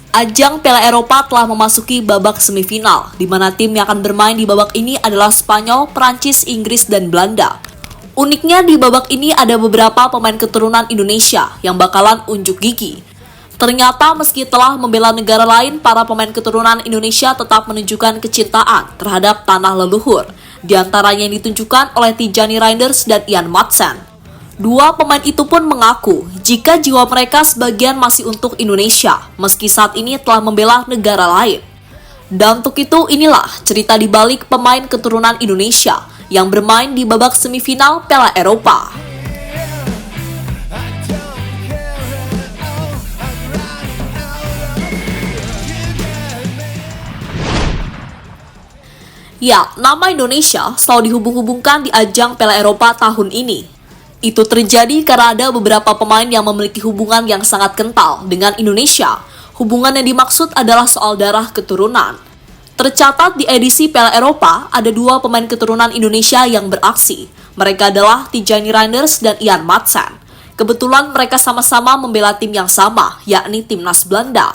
Ajang Piala Eropa telah memasuki babak semifinal, di mana tim yang akan bermain di babak ini adalah Spanyol, Prancis, Inggris, dan Belanda. Uniknya di babak ini ada beberapa pemain keturunan Indonesia yang bakalan unjuk gigi. Ternyata meski telah membela negara lain, para pemain keturunan Indonesia tetap menunjukkan kecintaan terhadap tanah leluhur. Di antaranya yang ditunjukkan oleh Tijani Reinders dan Ian Maatsen. Dua pemain itu pun mengaku jika jiwa mereka sebagian masih untuk Indonesia, meski saat ini telah membela negara lain. Dan untuk itu inilah cerita di balik pemain keturunan Indonesia yang bermain di babak semifinal Piala Eropa. Ya, nama Indonesia selalu dihubung-hubungkan di ajang Piala Eropa tahun ini. Itu terjadi karena ada beberapa pemain yang memiliki hubungan yang sangat kental dengan Indonesia. Hubungan yang dimaksud adalah soal darah keturunan. Tercatat di edisi Piala Eropa, ada dua pemain keturunan Indonesia yang beraksi. Mereka adalah Tijani Reinders dan Ian Maatsen. Kebetulan mereka sama-sama membela tim yang sama, yakni Timnas Belanda.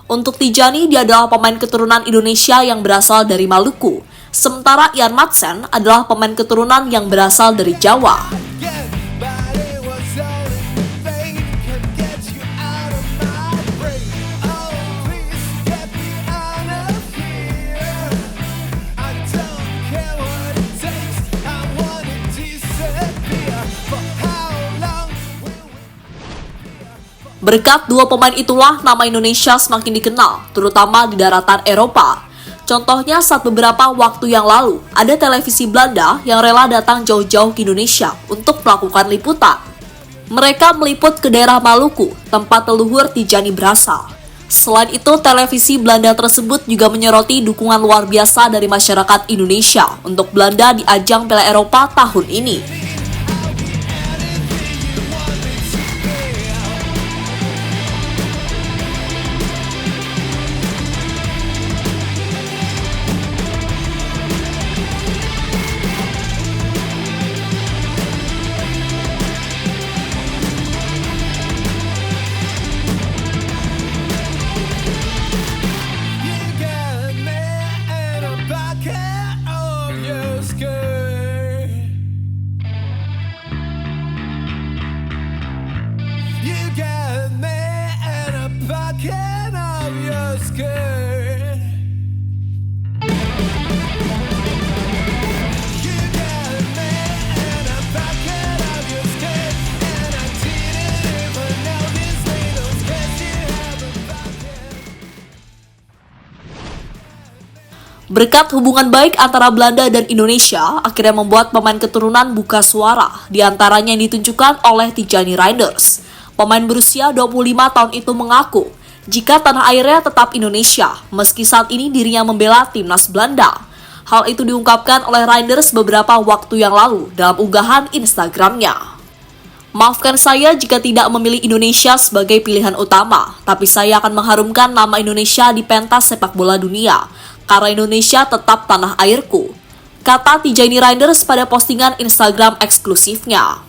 Untuk Tijani, dia adalah pemain keturunan Indonesia yang berasal dari Maluku. Sementara Ian Maatsen adalah pemain keturunan yang berasal dari Jawa. Berkat dua pemain itulah nama Indonesia semakin dikenal, terutama di daratan Eropa. Contohnya saat beberapa waktu yang lalu, ada televisi Belanda yang rela datang jauh-jauh ke Indonesia untuk melakukan liputan. Mereka meliput ke daerah Maluku, tempat leluhur Tijani berasal. Selain itu, televisi Belanda tersebut juga menyoroti dukungan luar biasa dari masyarakat Indonesia untuk Belanda di ajang Piala Eropa tahun ini. Berkat hubungan baik antara Belanda dan Indonesia, akhirnya membuat pemain keturunan buka suara, di antaranya yang ditunjukkan oleh Tijani Reinders. Pemain berusia 25 tahun itu mengaku, jika tanah airnya tetap Indonesia, meski saat ini dirinya membela timnas Belanda. Hal itu diungkapkan oleh Reinders beberapa waktu yang lalu dalam unggahan Instagramnya. Maafkan saya jika tidak memilih Indonesia sebagai pilihan utama, tapi saya akan mengharumkan nama Indonesia di pentas sepak bola dunia. Karena Indonesia tetap tanah airku, kata Tijani Reinders pada postingan Instagram eksklusifnya.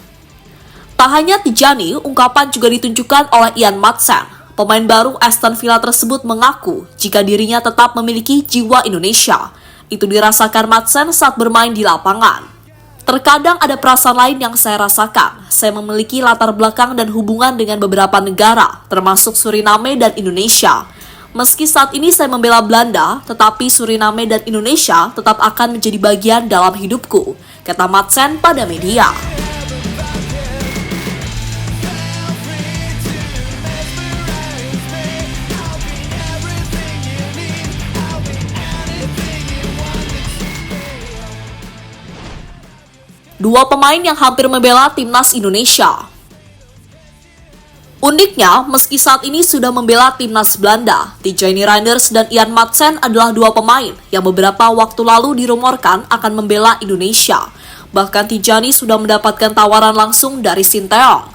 Tak hanya Tijani, ungkapan juga ditunjukkan oleh Ian Maatsen. Pemain baru Aston Villa tersebut mengaku jika dirinya tetap memiliki jiwa Indonesia. Itu dirasakan Maatsen saat bermain di lapangan. Terkadang ada perasaan lain yang saya rasakan. Saya memiliki latar belakang dan hubungan dengan beberapa negara, termasuk Suriname dan Indonesia. Meski saat ini saya membela Belanda, tetapi Suriname dan Indonesia tetap akan menjadi bagian dalam hidupku, kata Maatsen pada media. Dua pemain yang hampir membela timnas Indonesia. Uniknya, meski saat ini sudah membela timnas Belanda, Tijani Reinders dan Ian Maatsen adalah dua pemain yang beberapa waktu lalu dirumorkan akan membela Indonesia. Bahkan Tijani sudah mendapatkan tawaran langsung dari Sinteyong.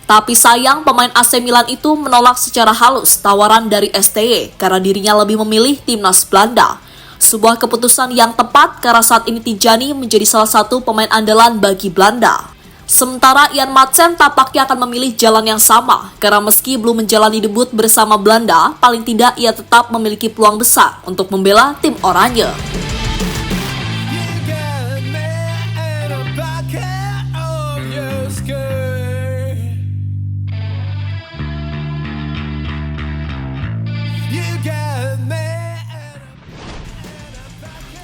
Tapi sayang pemain AC Milan itu menolak secara halus tawaran dari STY karena dirinya lebih memilih timnas Belanda. Sebuah keputusan yang tepat karena saat ini Tijani menjadi salah satu pemain andalan bagi Belanda. Sementara Ian Madsen tampaknya akan memilih jalan yang sama, karena meski belum menjalani debut bersama Belanda, paling tidak ia tetap memiliki peluang besar untuk membela tim Oranje.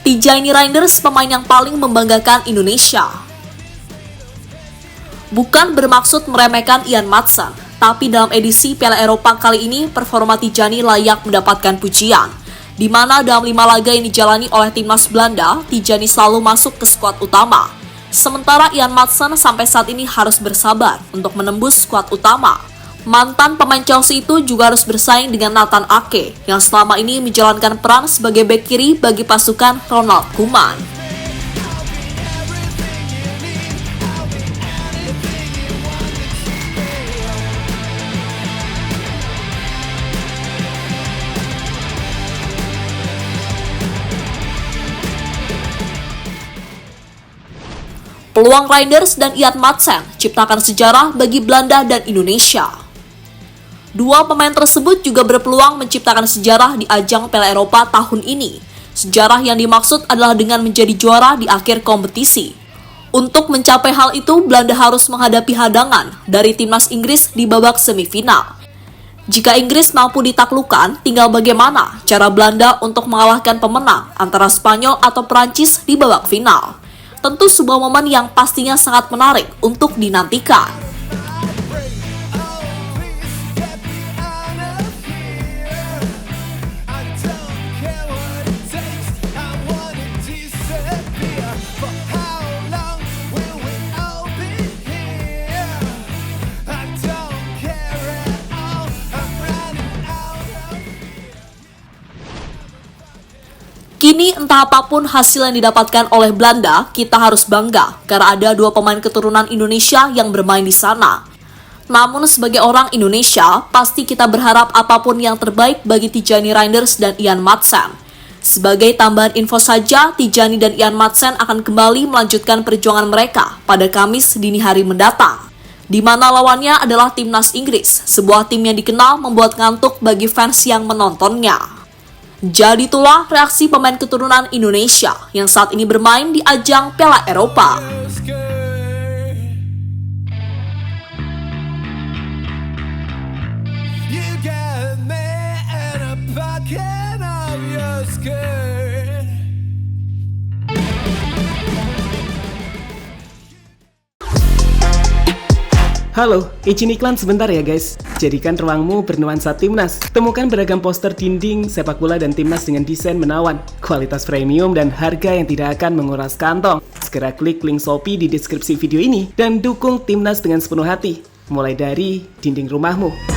Tijani Reinders, pemain yang paling membanggakan Indonesia. Bukan bermaksud meremehkan Ian Madsen, tapi dalam edisi Piala Eropa kali ini, performa Tijani layak mendapatkan pujian. Di mana dalam 5 laga yang dijalani oleh timnas Belanda, Tijani selalu masuk ke skuad utama. Sementara Ian Madsen sampai saat ini harus bersabar untuk menembus skuad utama. Mantan pemain Chelsea itu juga harus bersaing dengan Nathan Ake, yang selama ini menjalankan peran sebagai bek kiri bagi pasukan Ronald Koeman. Peluang Reinders dan Ian Madsen ciptakan sejarah bagi Belanda dan Indonesia. Dua pemain tersebut juga berpeluang menciptakan sejarah di ajang Piala Eropa tahun ini. Sejarah yang dimaksud adalah dengan menjadi juara di akhir kompetisi. Untuk mencapai hal itu, Belanda harus menghadapi hadangan dari timnas Inggris di babak semifinal. Jika Inggris mampu ditaklukkan, tinggal bagaimana cara Belanda untuk mengalahkan pemenang antara Spanyol atau Prancis di babak final. Tentu sebuah momen yang pastinya sangat menarik untuk dinantikan. Kini entah apapun hasil yang didapatkan oleh Belanda, kita harus bangga karena ada dua pemain keturunan Indonesia yang bermain di sana. Namun sebagai orang Indonesia, pasti kita berharap apapun yang terbaik bagi Tijani Reinders dan Ian Madsen. Sebagai tambahan info saja, Tijani dan Ian Madsen akan kembali melanjutkan perjuangan mereka pada Kamis dini hari mendatang, di mana lawannya adalah timnas Inggris, sebuah tim yang dikenal membuat ngantuk bagi fans yang menontonnya. Jadi itulah reaksi pemain keturunan Indonesia yang saat ini bermain di ajang Piala Eropa. Halo, izin iklan sebentar ya guys. Jadikan ruangmu bernuansa timnas. Temukan beragam poster dinding, sepak bola dan timnas dengan desain menawan, kualitas premium dan harga yang tidak akan menguras kantong. Segera klik link Shopee di deskripsi video ini dan dukung timnas dengan sepenuh hati. Mulai dari dinding rumahmu.